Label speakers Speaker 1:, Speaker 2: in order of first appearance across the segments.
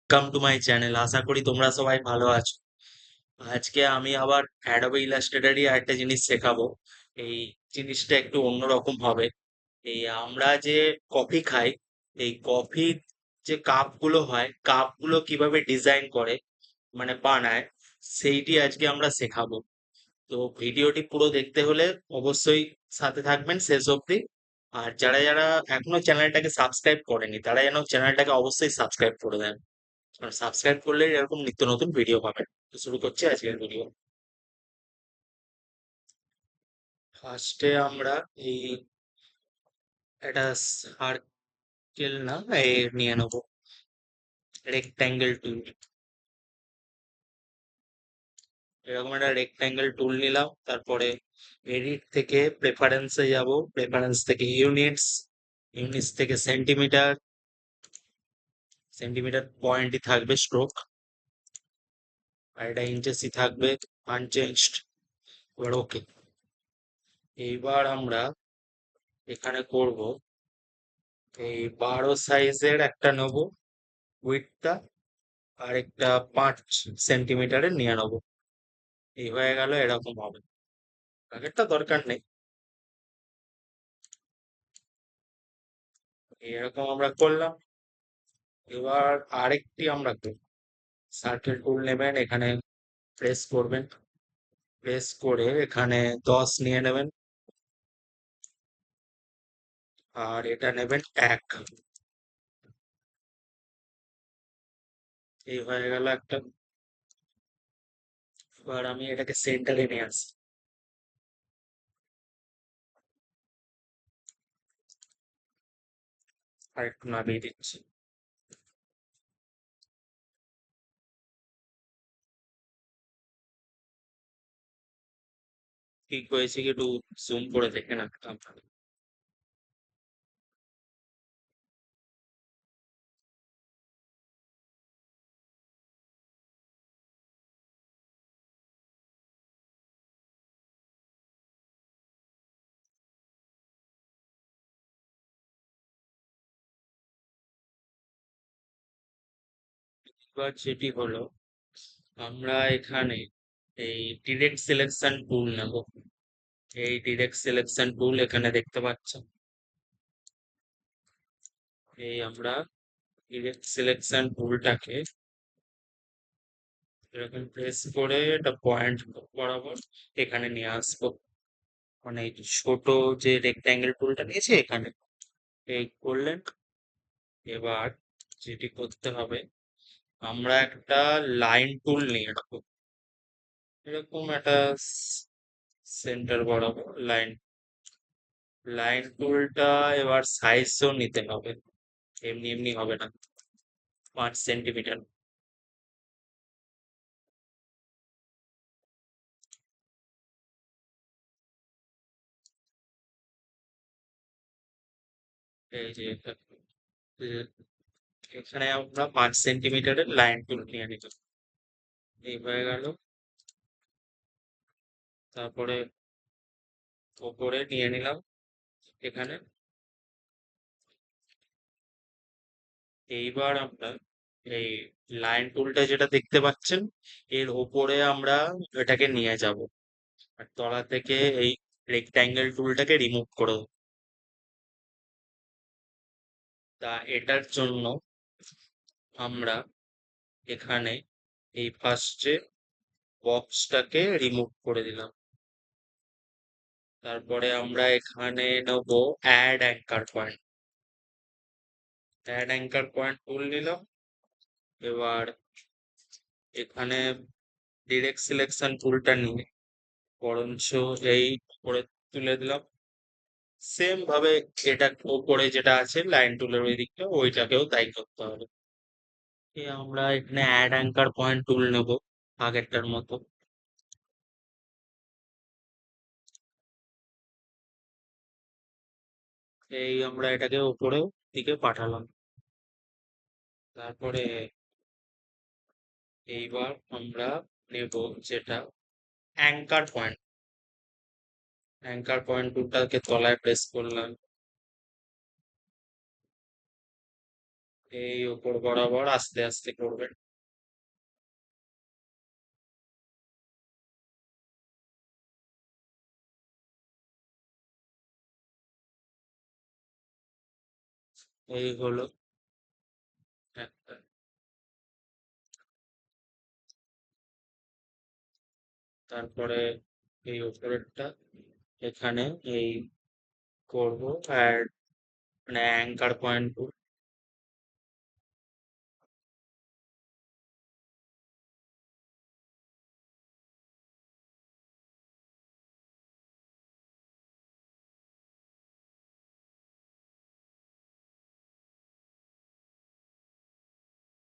Speaker 1: Welcome to my channel. আশা করি তোমরা সবাই ভালো আছো। আজকে আমি আবার অ্যাডোবে ইলাস্ট্রেটরই আরেকটা জিনিস শেখাবো। এই জিনিসটা একটু অন্যরকম হবে। এই আমরা যে কফি খাই, এই কফির যে কাপগুলো হয়, কাপগুলো কিভাবে ডিজাইন করে মানে বানায়, সেইটি আজকে আমরা শেখাবো। তো ভিডিওটি পুরো দেখতে হলে অবশ্যই সাথে থাকবেন শেষ অবধি। আর যারা যারা এখনো চ্যানেলটাকে সাবস্ক্রাইব করেনি, তারা যেন চ্যানেলটাকে অবশ্যই সাবস্ক্রাইব করে দেন। আর সাবস্ক্রাইব করলে এরকম নিত্য নতুন ভিডিও পাবেন। তো শুরু করছি আজকের ভিডিও। ফার্স্টে আমরা এই একটা সার্কেল না নিয়ে নেবো, রেক্ট্যাঙ্গেল টুল। এরকম একটা রেক্ট্যাঙ্গেল টুল নিলাম, তারপরে এডিট থেকে প্রেফারেন্সে যাব, প্রেফারেন্স থেকে ইউনিটস, ইউনিটস থেকে সেন্টিমিটার, সেন্টিমিটার পয়েন্টই থাকবে স্ট্রোক, আর এটা ইঞ্চেসই থাকবে আনচেঞ্জড। এবার ওকে। এইবার আমরা এখানে করব এই 12 সাইজের একটা নেবো উইডথটা, আর একটা 5 সেন্টিমিটারের নিয়ে নেবো। এই হয়ে গেল, এরকম হবে। আগেরটা দরকার নেই। এরকম আমরা করলাম। এবার আরেকটি আমরা করি। সার্কেল টুল নেবেন, এখানে প্রেস করবেন, প্রেস করে এখানে 10 নিয়ে নেবেন, আর এটা নেবেন 1। এই হয়ে গেল একটা। এবার আমি এটাকে সেন্টারে নিয়ে আসি। আর একটু নামিয়ে দিচ্ছি। ঠিক হয়েছে কি একটু জুম করে দেখে না আপনারা? এবার যেটি হলো, আমরা এখানে এই ডিরেক্ট সিলেকশন টুল নেব। এই ডিরেক্ট সিলেকশন টুল এখানে দেখতে পাচ্ছেন। এই আমরা ডিরেক্ট সিলেকশন টুলটাকে এরকম প্রেস করে এটা পয়েন্ট বরাবর এখানে নিয়ে আসবো। মানে এই ছোট যে রেক্ট্যাঙ্গেল টুলটা নিয়েছি এখানে, এই করলেন। এবার যেটি করতে হবে, আমরা একটা লাইন টুল নিয়ে নেবো। এরকম একটা সেন্টার বরাবর লাইন, লাইন টুলটা এবার সাইজও নিতে হবে, এমনি এমনি হবে না। 5 সেন্টিমিটার। এই যে এ- এখানে আমরা 5 সেন্টিমিটারের লাইন টুল নিয়ে নিতে। এই হয়ে গেল। তারপরে ওপরে নিয়ে নিলাম এখানে। এইবার আমরা এই লাইন টুলটা যেটা দেখতে পাচ্ছেন, এর ওপরে আমরা এটাকে নিয়ে যাব, আর তলা থেকে এই রেক্ট্যাঙ্গেল টুলটাকে রিমুভ করে দেবো। তা এটার জন্য আমরা এখানে এই ফার্স্টে বক্সটাকে রিমুভ করে দিলাম। তারপরে আমরা এখানে নেব add anchor point. Add anchor point tool নিলাম। এবার এখানে ডিরেক্ট সিলেকশন টুলটা নিয়ে বরঞ্চ এই করে তুলে দিলাম। সেম ভাবে এটা ওপরে যেটা আছে লাইন টুলের ওই দিকটা, ওইটাকেও তাই করতে হবে। আমরা এখানে অ্যাড অ্যাঙ্কার পয়েন্ট টুল নেব আগেরটার মতো। এই আমরা এটাকে উপরেও দিকে পাঠালাম। তারপরে এইবার আমরা নেব যেটা অ্যাঙ্কার পয়েন্ট। অ্যাঙ্কার পয়েন্ট টুলটাকে তলায় প্রেস করলাম। এই উপর বরাবর আস্তে আস্তে করবেন। এই হলো একটা। তারপরে এই উপরেরটা এখানে এই করব, আর মানে অ্যাঙ্কার পয়েন্ট।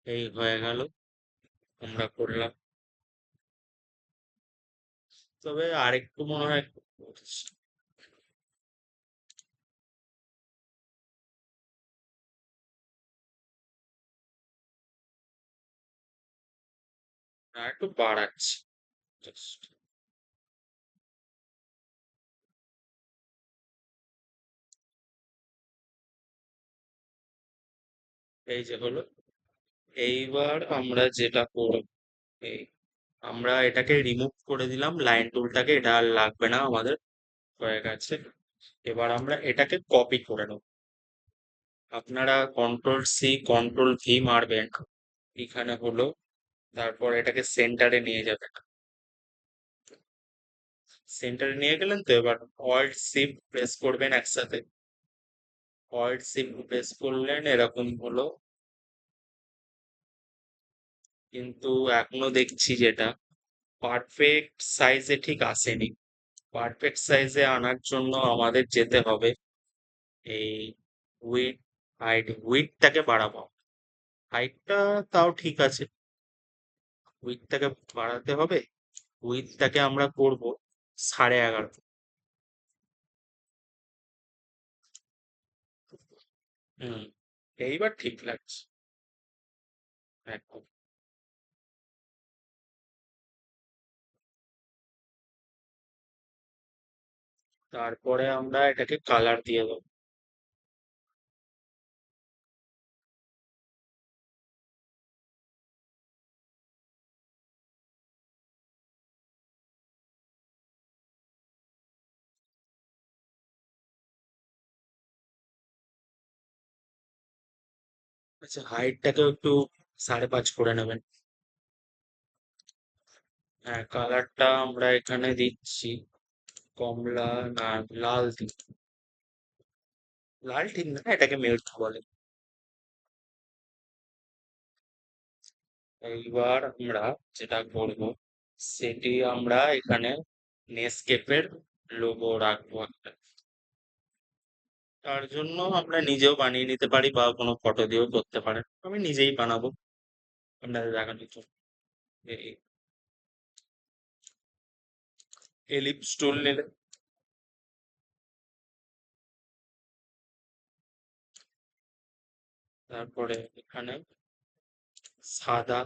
Speaker 1: এই হয়ে গেল, আমরা করলাম। তবে আরেকটু মনে হয় একটু বাড়াচ্ছি just। এই যে হলো। এইবার আমরা যেটা করব, এই আমরা এটাকে রিমুভ করে দিলাম লাইন টুলটাকে, এটা আর লাগবে না আমাদের, হয়ে গেছে। এবার আমরা এটাকে কপি করে নেব। আপনারা কন্ট্রোল সি কন্ট্রোল ভি মারবেন, এখানে হলো। তারপর এটাকে সেন্টারে নিয়ে যাবেন। সেন্টারে নিয়ে গেলেন তো, এবার অল্ট শিফট প্রেস করবেন একসাথে। অল্ট শিফট প্রেস করলেন, এরকম হলো। কিন্তু এখনো দেখছি যেটা পারফেক্ট সাইজে ঠিক আসেনি। পারফেক্ট সাইজে আনার জন্য আমাদের যেতে হবে এই উইড হাইট, উইডটাকে বাড়াবো। হাইটটা তাও ঠিক আছে, উইডটাকে বাড়াতে হবে। উইডটাকে আমরা করব 11.5। হুম, এইবার ঠিক লাগছে একদম। তারপরে আমরা এটাকে কালার দিয়ে দেবো। আচ্ছা, হাইটটাকেও একটু 5.5 করে নেবেন। হ্যাঁ, কালারটা আমরা এখানে দিচ্ছি কমলা, না লাল দিই। লাল ঠিক না, এটাকে মেরুন বলে। এইবার আমরা যেটা করব সেটি আমরা এখানে নেসকেফের লোগো রাখবো একটা। তার জন্য আমরা নিজেও বানিয়ে নিতে পারি বা কোনো ফটো দিয়েও করতে পারেন, আমি নিজেই বানাবো আপনাদের দেখানোর জন্য। এই এলিপস টুল নিলে, তারপরে এখানে সাদা,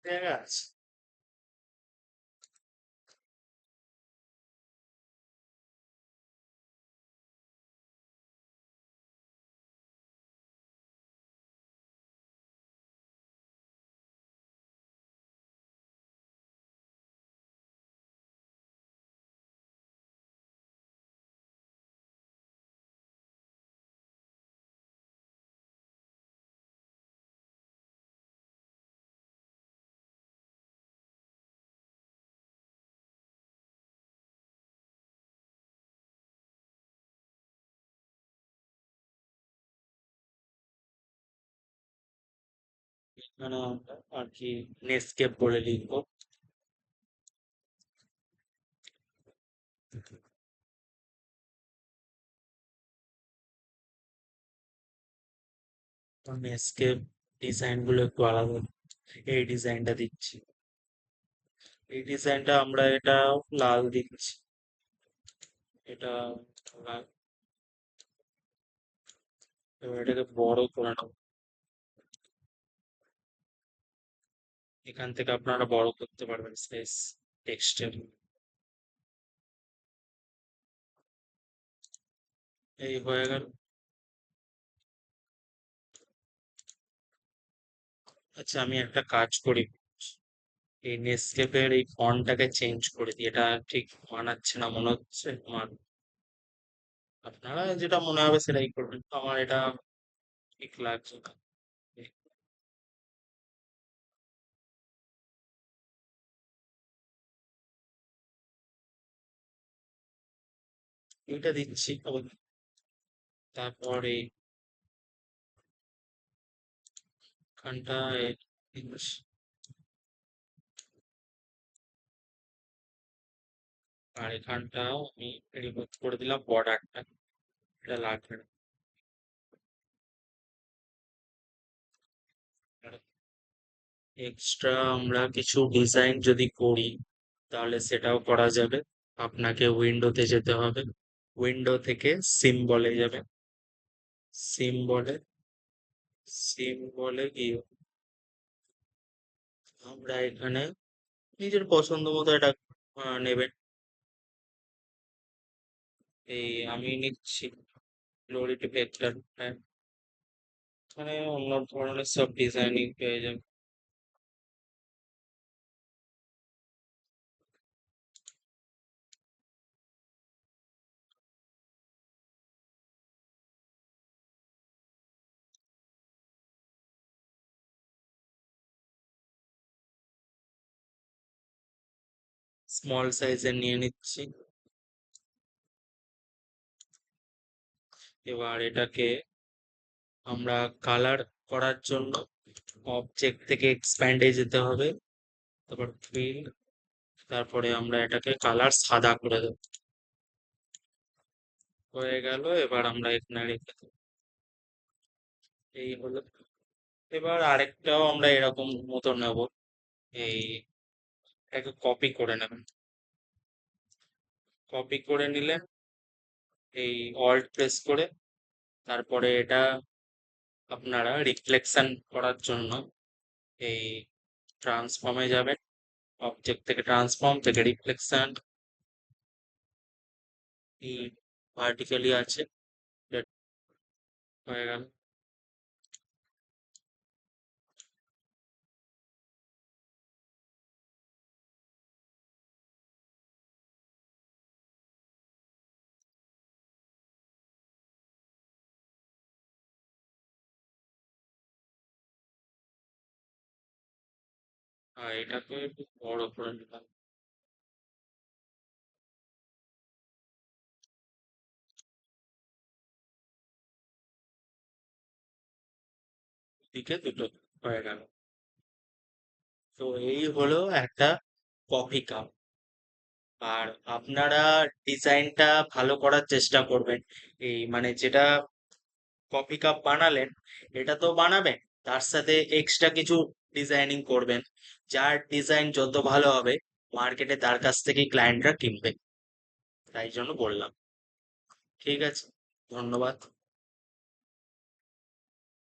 Speaker 1: ঠিক আছে। এখানে আমরা আর কি নেসকেপ বলে লিখবো। নেসকেপ ডিজাইন গুলো একটু আলাদা, এই ডিজাইনটা দিচ্ছি। এই ডিজাইনটা আমরা এটা লাল দিচ্ছি, এটা লাল। এবার এটাকে বড় করে নেবো। এখান থেকে আপনারা বড় করতে পারবেন সাইজ টেক্সটের। এই হয়ে গেল। আচ্ছা, আমি একটা কাজ করি, এই নেসকেফের এই ফন্টটাকে চেঞ্জ করে দিই, এটা ঠিক মানাচ্ছে না মনে হচ্ছে আমার। আপনারা যেটা মনে হবে সেটাই করবেন, আমার এটা ঠিক লাগছে না। এটা দিচ্ছি আবার। তারপরে এখানটা ইংলিশ, আর এখানটাও আমি রিমুভ করে দিলাম বর্ডারটা, এটা লাগবে না। এক্সট্রা আমরা কিছু ডিজাইন যদি করি তাহলে সেটাও করা যাবে। আপনাকে উইন্ডোতে যেতে হবে, উইন্ডো থেকে সিম্বলে যাবে, সিম্বলে, সিম্বলে গিয়ে আমরা এখানে নিজের পছন্দ মতো এটা নেবেন। এই আমি নিচ্ছি গ্লোরি ভেক্টর। এখানে অন্য ধরনের সব ডিজাইনিং পেয়ে যাবেন। স্মল সাইজের নিয়ে নিচ্ছি। এবার এটাকে আমরা কালার করার জন্য অবজেক্ট থেকে এক্সপ্যান্ডে যেতে হবে, তারপর ফিল, তারপরে আমরা এটাকে কালার সাদা করে দেবো। হয়ে গেল, এবার আমরা এখানে রেখে দেবো। এই হলো। এবার আরেকটাও আমরা এরকম মতো নেব, এই এটাকে কপি করে নেবেন। কপি করে নিলে এই অল্ট প্রেস করে তারপরে এটা আপনারা রিফ্লেকশন করার জন্য এই ট্রান্সফর্মে যাবেন, অবজেক্ট থেকে ট্রান্সফর্ম থেকে রিফ্লেকশন, এই ভার্টিক্যালি আছে, that হয়ে গেল। আর এটাকে একটু বড় করে নিলাম। দিকে দুটো হয়ে গেল। তো এই হলো একটা কফি কাপ। আর আপনারা ডিজাইনটা ভালো করার চেষ্টা করবেন, এই মানে যেটা কফি কাপ বানালেন এটা তো বানাবেন, তার সাথে এক্সট্রা কিছু ডিজাইনিং করবেন। যার ডিজাইন যত ভালো হবে মার্কেটে তার কাছ থেকেই ক্লায়েন্টরা কিনবে, তাই জন্য বললাম। ঠিক আছে, ধন্যবাদ।